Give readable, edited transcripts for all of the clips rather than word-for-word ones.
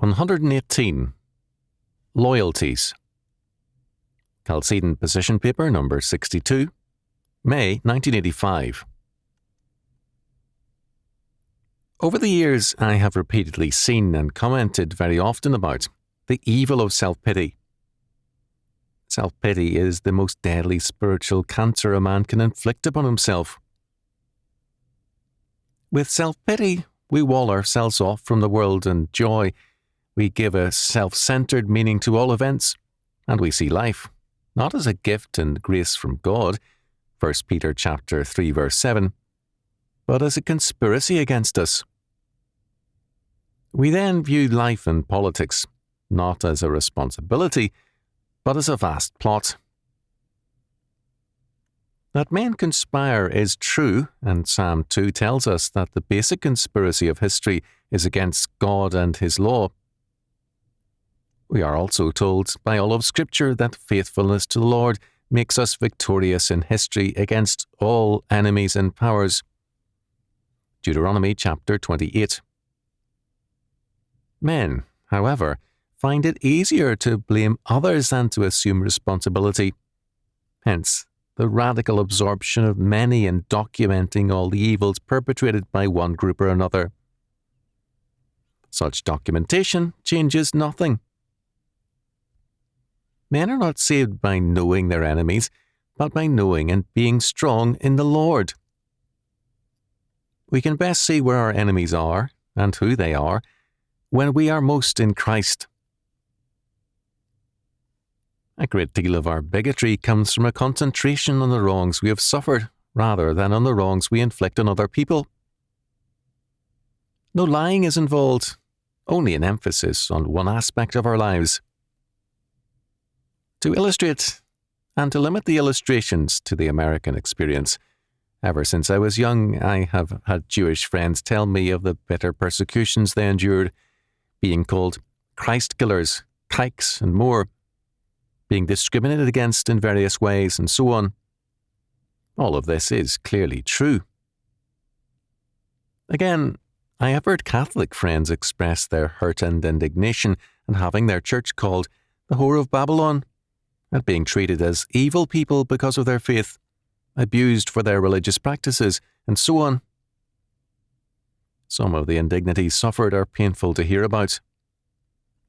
118. Loyalties. Chalcedon Position Paper number 62, May 1985. Over the years, I have repeatedly seen and commented very often about the evil of self-pity. Self-pity is the most deadly spiritual cancer a man can inflict upon himself. With self-pity, we wall ourselves off from the world and joy. We give a self-centered meaning to all events, and we see life not as a gift and grace from God, 1 Peter chapter 3 verse 7, but as a conspiracy against us. We then view life and politics not as a responsibility, but as a vast plot. That men conspire is true, and Psalm 2 tells us that the basic conspiracy of history is against God and His law. We are also told by all of Scripture that faithfulness to the Lord makes us victorious in history against all enemies and powers. Deuteronomy chapter 28. Men, however, find it easier to blame others than to assume responsibility. Hence, the radical absorption of many in documenting all the evils perpetrated by one group or another. Such documentation changes nothing. Men are not saved by knowing their enemies, but by knowing and being strong in the Lord. We can best see where our enemies are and who they are when we are most in Christ. A great deal of our bigotry comes from a concentration on the wrongs we have suffered rather than on the wrongs we inflict on other people. No lying is involved, only an emphasis on one aspect of our lives. To illustrate, and to limit the illustrations to the American experience, ever since I was young, I have had Jewish friends tell me of the bitter persecutions they endured, being called Christ killers, kikes, and more, being discriminated against in various ways, and so on. All of this is clearly true. Again, I have heard Catholic friends express their hurt and indignation at having their church called the Whore of Babylon, at being treated as evil people because of their faith, abused for their religious practices, and so on. Some of the indignities suffered are painful to hear about.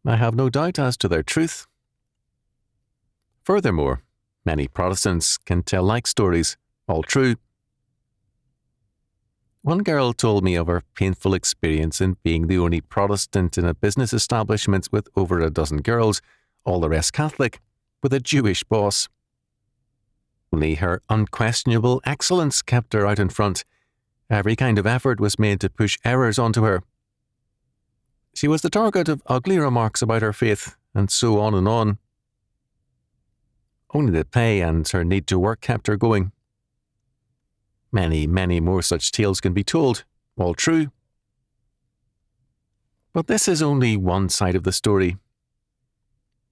I have no doubt as to their truth. Furthermore, many Protestants can tell like stories, all true. One girl told me of her painful experience in being the only Protestant in a business establishment with over a dozen girls, all the rest Catholic, with a Jewish boss. Only her unquestionable excellence kept her out in front. Every kind of effort was made to push errors onto her. She was the target of ugly remarks about her faith, and so on and on. Only the pay and her need to work kept her going. Many, many more such tales can be told, all true. But this is only one side of the story.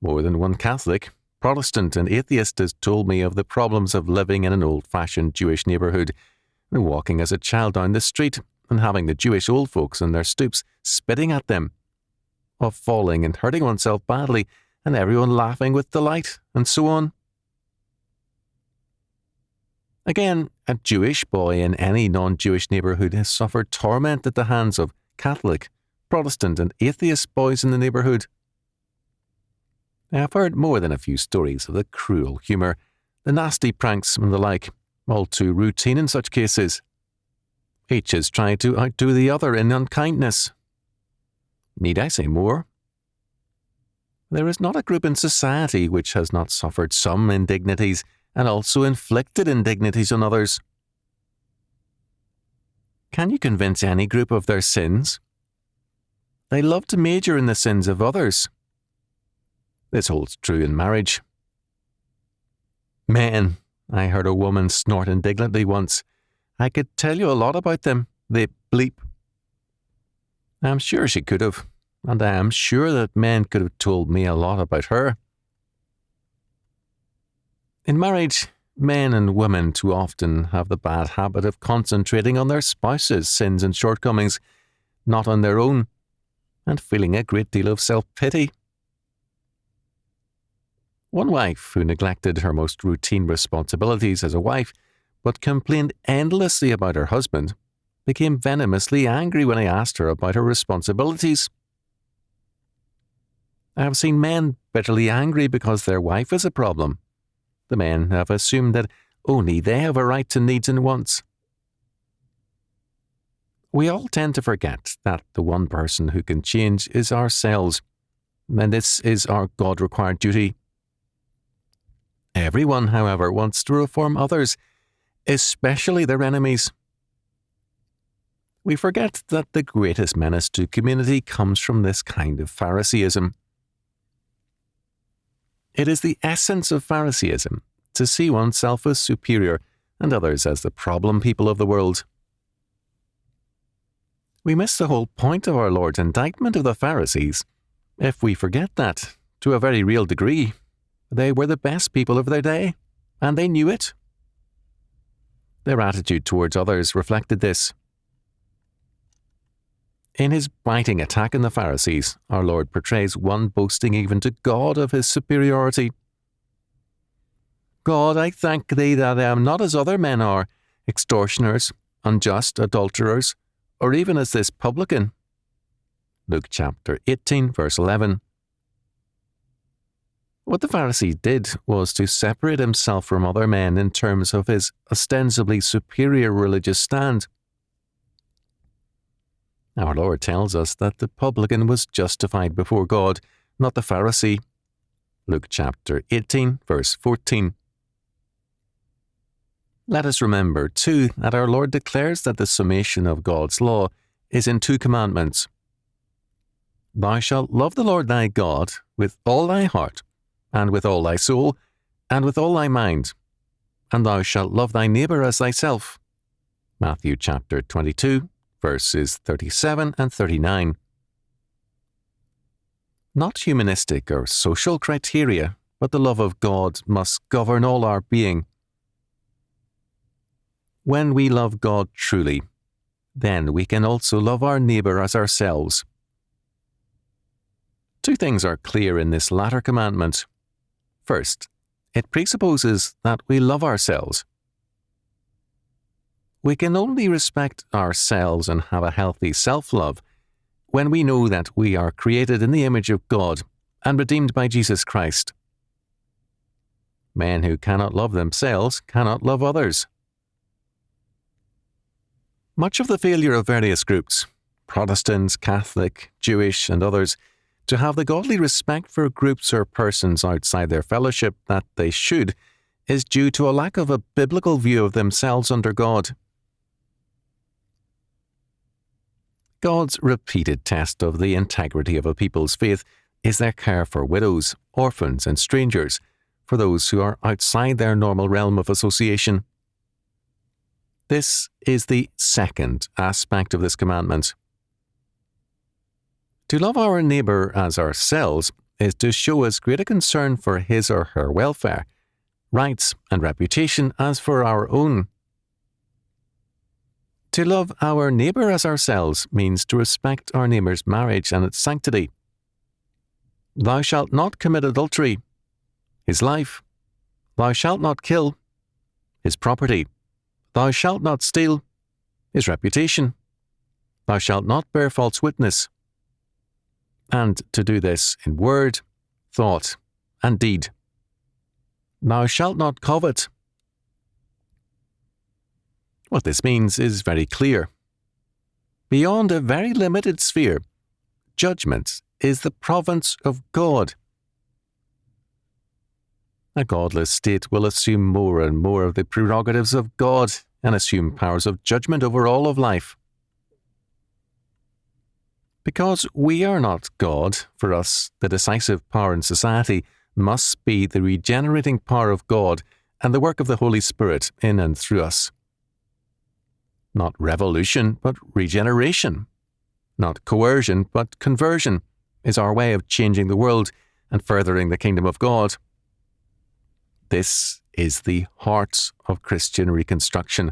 More than one Catholic, Protestant and atheist has told me of the problems of living in an old-fashioned Jewish neighbourhood, and walking as a child down the street and having the Jewish old folks on their stoops spitting at them, of falling and hurting oneself badly and everyone laughing with delight, and so on. Again, a Jewish boy in any non-Jewish neighbourhood has suffered torment at the hands of Catholic, Protestant and atheist boys in the neighbourhood. I have heard more than a few stories of the cruel humour, the nasty pranks and the like, all too routine in such cases. Each has tried to outdo the other in unkindness. Need I say more? There is not a group in society which has not suffered some indignities and also inflicted indignities on others. Can you convince any group of their sins? They love to major in the sins of others. This holds true in marriage. Men, I heard a woman snort indignantly once. I could tell you a lot about them. They bleep. I'm sure she could have, and I am sure that men could have told me a lot about her. In marriage, men and women too often have the bad habit of concentrating on their spouse's sins and shortcomings, not on their own, and feeling a great deal of self-pity. One wife who neglected her most routine responsibilities as a wife, but complained endlessly about her husband, became venomously angry when I asked her about her responsibilities. I have seen men bitterly angry because their wife is a problem. The men have assumed that only they have a right to needs and wants. We all tend to forget that the one person who can change is ourselves, and this is our God-required duty. Everyone, however, wants to reform others, especially their enemies. We forget that the greatest menace to community comes from this kind of Phariseeism. It is the essence of Phariseeism to see oneself as superior and others as the problem people of the world. We miss the whole point of our Lord's indictment of the Pharisees if we forget that, to a very real degree, they were the best people of their day, and they knew it. Their attitude towards others reflected this. In his biting attack on the Pharisees, our Lord portrays one boasting even to God of his superiority. God, I thank thee that I am not as other men are, extortioners, unjust, adulterers, or even as this publican. Luke chapter 18, verse 11. What the Pharisee did was to separate himself from other men in terms of his ostensibly superior religious stand. Our Lord tells us that the publican was justified before God, not the Pharisee. Luke chapter 18, verse 14. Let us remember, too, that our Lord declares that the summation of God's law is in 2 commandments. Thou shalt love the Lord thy God with all thy heart, and with all thy soul, and with all thy mind, and thou shalt love thy neighbour as thyself. Matthew chapter 22, verses 37 and 39. Not humanistic or social criteria, but the love of God must govern all our being. When we love God truly, then we can also love our neighbour as ourselves. 2 things are clear in this latter commandment. First, it presupposes that we love ourselves. We can only respect ourselves and have a healthy self-love when we know that we are created in the image of God and redeemed by Jesus Christ. Men who cannot love themselves cannot love others. Much of the failure of various groups, Protestants, Catholic, Jewish, and others, to have the godly respect for groups or persons outside their fellowship that they should, is due to a lack of a biblical view of themselves under God. God's repeated test of the integrity of a people's faith is their care for widows, orphans, and strangers, for those who are outside their normal realm of association. This is the second aspect of this commandment. To love our neighbour as ourselves is to show as great a concern for his or her welfare, rights, and reputation as for our own. To love our neighbour as ourselves means to respect our neighbour's marriage and its sanctity. Thou shalt not commit adultery, his life. Thou shalt not kill, his property. Thou shalt not steal, his reputation. Thou shalt not bear false witness. And to do this in word, thought, and deed. Thou shalt not covet. What this means is very clear. Beyond a very limited sphere, judgment is the province of God. A godless state will assume more and more of the prerogatives of God and assume powers of judgment over all of life. Because we are not God, for us, the decisive power in society must be the regenerating power of God and the work of the Holy Spirit in and through us. Not revolution, but regeneration. Not coercion, but conversion is our way of changing the world and furthering the kingdom of God. This is the heart of Christian reconstruction.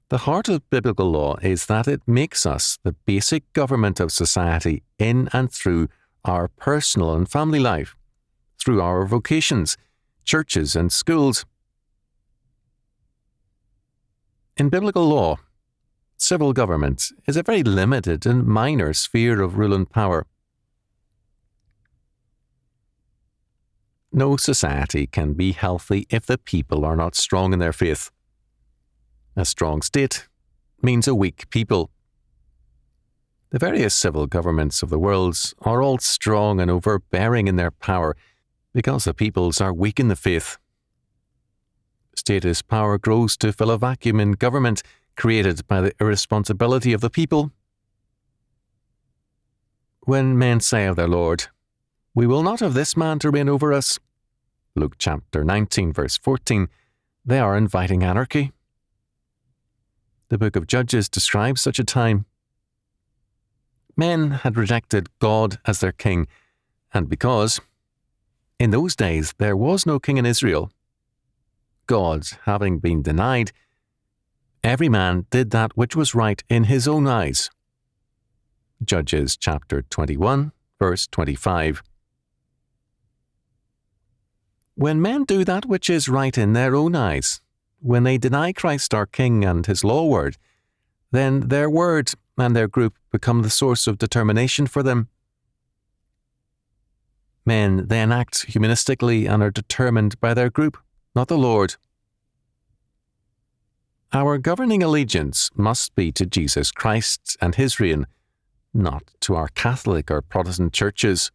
The heart of biblical law is that it makes us the basic government of society in and through our personal and family life, through our vocations, churches and schools. In biblical law, civil government is a very limited and minor sphere of rule and power. No society can be healthy if the people are not strong in their faith. A strong state means a weak people. The various civil governments of the world are all strong and overbearing in their power because the peoples are weak in the faith. Statist power grows to fill a vacuum in government created by the irresponsibility of the people. When men say of their Lord, "We will not have this man to reign over us," Luke chapter 19, verse 14, they are inviting anarchy. The book of Judges describes such a time. Men had rejected God as their king, and because, in those days, there was no king in Israel, God having been denied, every man did that which was right in his own eyes. Judges chapter 21, verse 25. When men do that which is right in their own eyes, when they deny Christ our King and his law word, then their word and their group become the source of determination for them. Men then act humanistically and are determined by their group, not the Lord. Our governing allegiance must be to Jesus Christ and his reign, not to our Catholic or Protestant churches.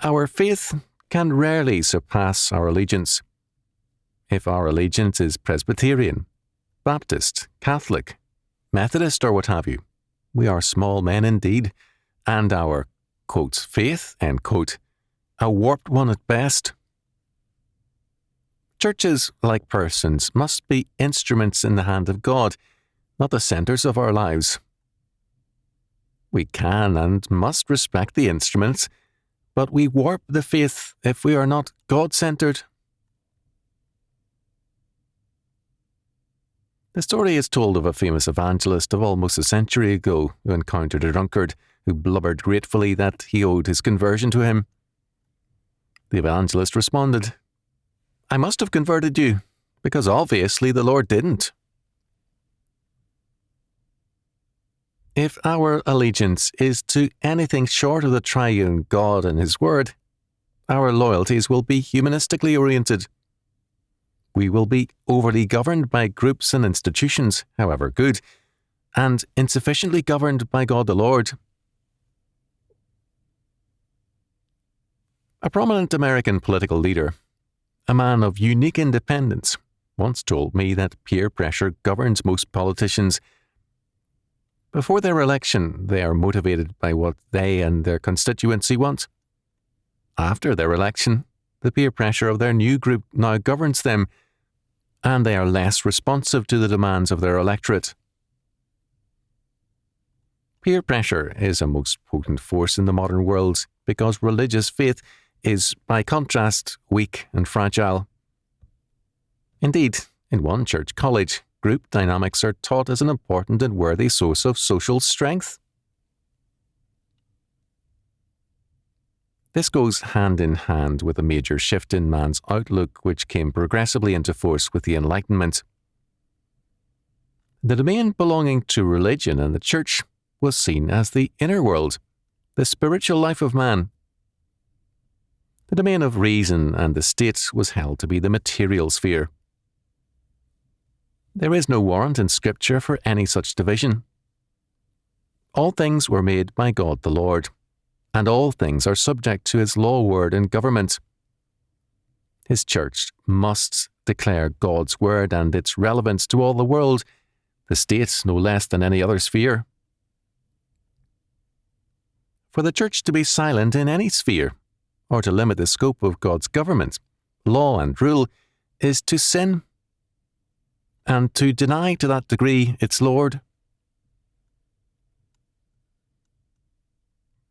Our faith can rarely surpass our allegiance. If our allegiance is Presbyterian, Baptist, Catholic, Methodist, or what have you, we are small men indeed, and our, quote, faith, end quote, a warped one at best. Churches, like persons, must be instruments in the hand of God, not the centres of our lives. We can and must respect the instruments, but we warp the faith if we are not God-centred. The story is told of a famous evangelist of almost a century ago who encountered a drunkard who blubbered gratefully that he owed his conversion to him. The evangelist responded, "I must have converted you, because obviously the Lord didn't." If our allegiance is to anything short of the triune God and his word, our loyalties will be humanistically oriented. We will be overly governed by groups and institutions, however good, and insufficiently governed by God the Lord. A prominent American political leader, a man of unique independence, once told me that peer pressure governs most politicians. Before their election, they are motivated by what they and their constituency want. After their election, the peer pressure of their new group now governs them, and they are less responsive to the demands of their electorate. Peer pressure is a most potent force in the modern world because religious faith is, by contrast, weak and fragile. Indeed, in one church college, group dynamics are taught as an important and worthy source of social strength. This goes hand in hand with a major shift in man's outlook which came progressively into force with the Enlightenment. The domain belonging to religion and the church was seen as the inner world, the spiritual life of man. The domain of reason and the state was held to be the material sphere. There is no warrant in Scripture for any such division. All things were made by God the Lord, and all things are subject to his law, word, and government. His church must declare God's word and its relevance to all the world, the state no less than any other sphere. For the church to be silent in any sphere, or to limit the scope of God's government, law, and rule, is to sin, and to deny to that degree its Lord.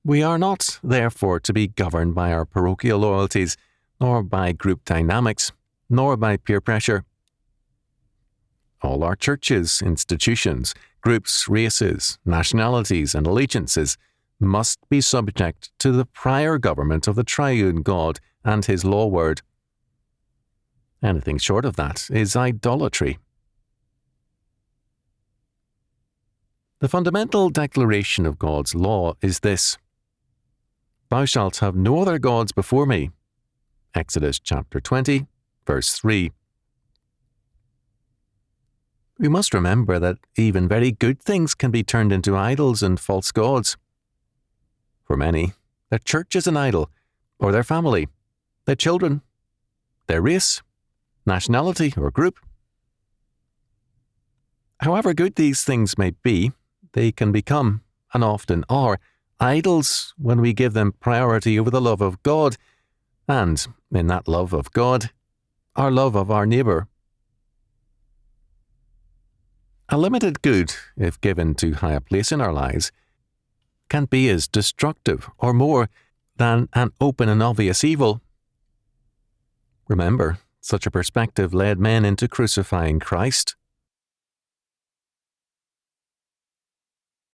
We are not, therefore, to be governed by our parochial loyalties, nor by group dynamics, nor by peer pressure. all our churches, institutions, groups, races, nationalities, and allegiances must be subject to the prior government of the triune God and his law word. Anything short of that is idolatry. The fundamental declaration of God's law is this: Thou shalt have no other gods before me. Exodus chapter 20, verse 3. We must remember that even very good things can be turned into idols and false gods. For many, their church is an idol, or their family, their children, their race, nationality, or group. However good these things may be, they can become, and often are, idols when we give them priority over the love of God, and, in that love of God, our love of our neighbour. A limited good, if given too high a place in our lives, can be as destructive or more than an open and obvious evil. Remember, such a perspective led men into crucifying Christ.